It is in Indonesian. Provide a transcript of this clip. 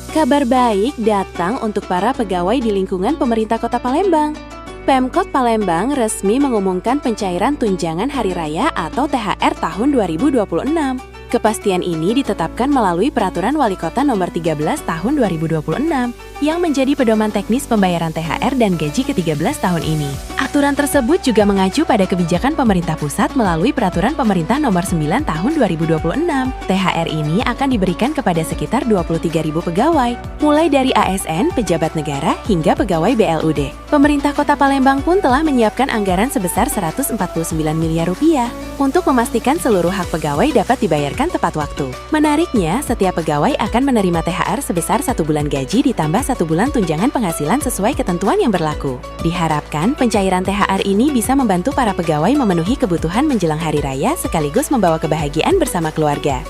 Kabar baik datang untuk para pegawai di lingkungan pemerintah Kota Palembang. Pemkot Palembang resmi mengumumkan pencairan tunjangan hari raya atau THR tahun 2026. Kepastian ini ditetapkan melalui Peraturan Wali Kota Nomor 13 Tahun 2026 yang menjadi pedoman teknis pembayaran THR dan gaji ke-13 tahun ini. Aturan tersebut juga mengacu pada kebijakan pemerintah pusat melalui Peraturan Pemerintah Nomor 9 Tahun 2026. THR ini akan diberikan kepada sekitar 23.000 pegawai, mulai dari ASN, pejabat negara, hingga pegawai BLUD. Pemerintah Kota Palembang pun telah menyiapkan anggaran sebesar 149 miliar rupiah untuk memastikan seluruh hak pegawai dapat dibayarkan tepat waktu. Menariknya, setiap pegawai akan menerima THR sebesar 1 bulan gaji ditambah 1 bulan tunjangan penghasilan sesuai ketentuan yang berlaku. Diharapkan pencairan THR ini bisa membantu para pegawai memenuhi kebutuhan menjelang hari raya sekaligus membawa kebahagiaan bersama keluarga.